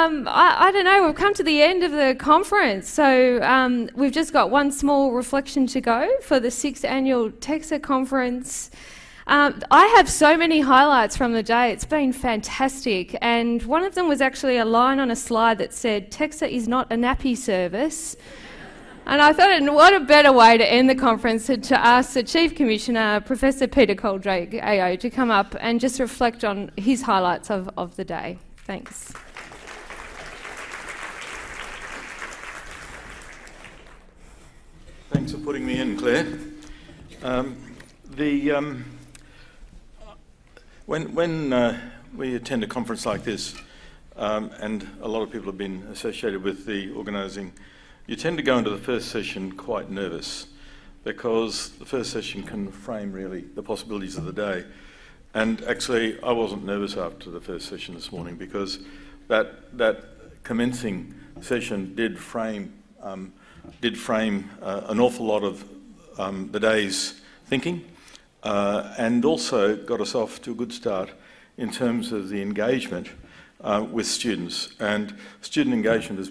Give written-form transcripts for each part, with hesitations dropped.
I don't know, we've come to the end of the conference, so we've just got one small reflection to go for the 6th annual TEXA conference. I have so many highlights from the day. It's been fantastic, and one of them was actually a line on a slide that said, "TEXA is not a nappy service." And I thought, what a better way to end the conference than to ask the Chief Commissioner, Professor Peter Coldrake, AO, to come up and just reflect on his highlights of the day. Thanks. Thanks for putting me in, Claire. When we attend a conference like this, and a lot of people have been associated with the organising, you tend to go into the first session quite nervous because the first session can frame really the possibilities of the day. And actually, I wasn't nervous after the first session this morning because that commencing session did frame an awful lot of the day's thinking, and also got us off to a good start in terms of the engagement with students. And student engagement has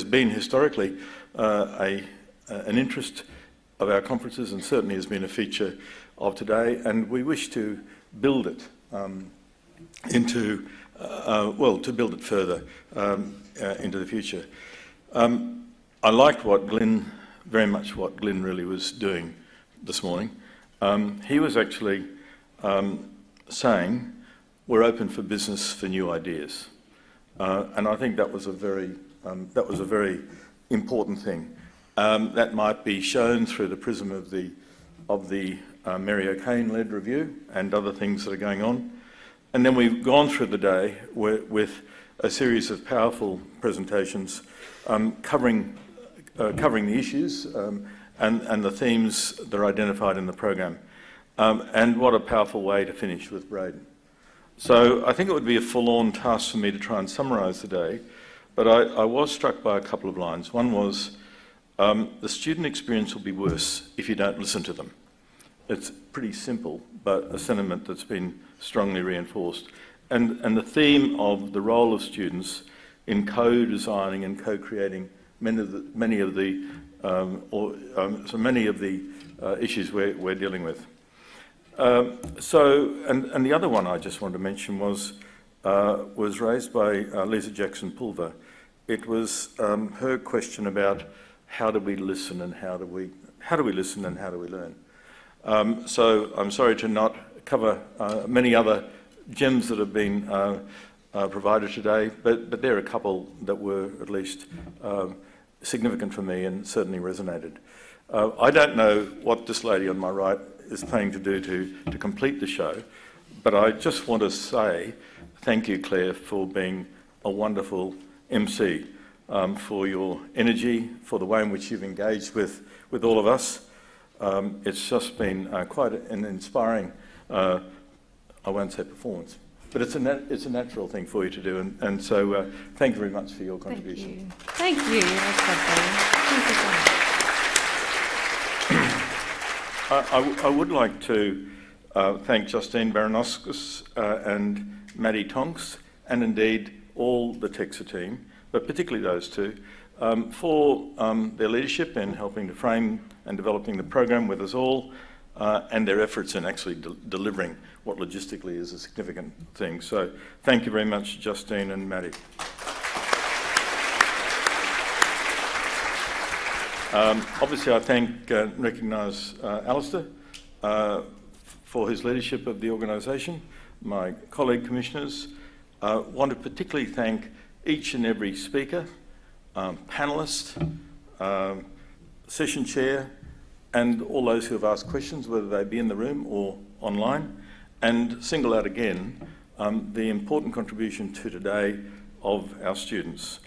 been historically an interest of our conferences, and certainly has been a feature of today. And we wish to build it to build it further into the future. I liked very much what Glyn really was doing this morning. He was actually saying, we're open for business for new ideas. And I think that was a very important thing. That might be shown through the prism of the Mary O'Kane-led review and other things that are going on. And then we've gone through the day with a series of powerful presentations covering the issues and the themes that are identified in the program. And what a powerful way to finish with Braden. So I think it would be a forlorn task for me to try and summarise the day, but I was struck by a couple of lines. One was, the student experience will be worse if you don't listen to them. It's pretty simple, but a sentiment that's been strongly reinforced. And the theme of the role of students in co-designing and co-creating many of the issues we're dealing with. And the other one I just wanted to mention was raised by Lisa Jackson-Pulver. It was her question about how do we listen and how do we learn. So I'm sorry to not cover many other gems that have been provided today, but there are a couple that were at least significant for me and certainly resonated. I don't know what this lady on my right is planning to do to complete the show, but I just want to say thank you, Claire, for being a wonderful MC, for your energy, for the way in which you've engaged with all of us. It's just been quite an inspiring, I won't say performance, but it's a natural thing for you to do, and so thank you very much for your contribution. Thank you. That's lovely. Thank you so much. I would like to thank Justine Baranowskis and Maddie Tonks, and indeed all the TEXA team, but particularly those two, for their leadership in helping to frame and developing the program with us all, and their efforts in actually delivering what logistically is a significant thing. So thank you very much, Justine and Maddie. Obviously, I thank and recognise Alistair for his leadership of the organisation, my colleague commissioners. Want to particularly thank each and every speaker, panellist, session chair, and all those who have asked questions, whether they be in the room or online, and single out again the important contribution to today of our students.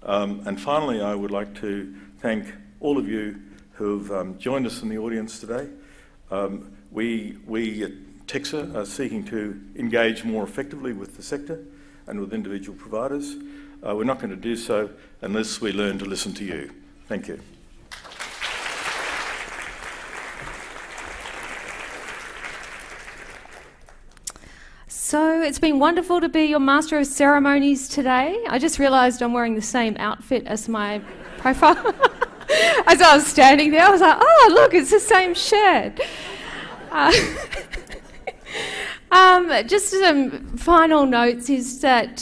And finally, I would like to thank all of you who've joined us in the audience today. We at TEXA are seeking to engage more effectively with the sector and with individual providers. We're not going to do so unless we learn to listen to you. Thank you. So it's been wonderful to be your Master of Ceremonies today. I just realised I'm wearing the same outfit as my profile. As I was standing there, I was like, oh, look, it's the same shirt. Just some final notes is that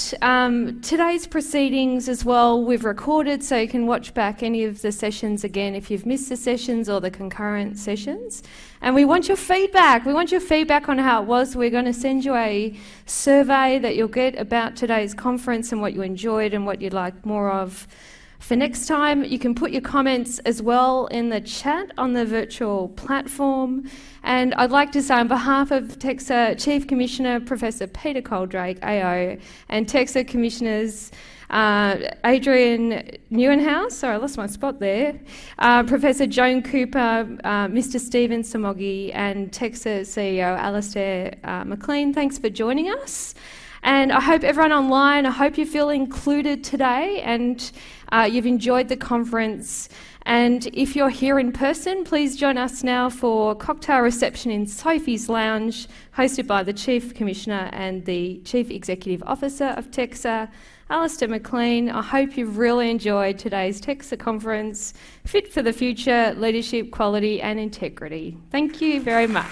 today's proceedings as well, we've recorded, so you can watch back any of the sessions again if you've missed the sessions or the concurrent sessions. And we want your feedback. We want your feedback on how it was. We're going to send you a survey that you'll get about today's conference and what you enjoyed and what you'd like more of. For next time, you can put your comments as well in the chat on the virtual platform. And I'd like to say on behalf of TEXA Chief Commissioner Professor Peter Coldrake, AO, and TEXA Commissioners Adrian Neuenhouse, sorry I lost my spot there, Professor Joan Cooper, Mr Stephen Samogi, and TEXA CEO Alastair McLean, thanks for joining us. And I hope everyone online, I hope you feel included today and you've enjoyed the conference. And if you're here in person, please join us now for cocktail reception in Sophie's Lounge, hosted by the Chief Commissioner and the Chief Executive Officer of TEXA, Alastair McLean. I hope you've really enjoyed today's TEXA conference, Fit for the Future, Leadership, Quality and Integrity. Thank you very much.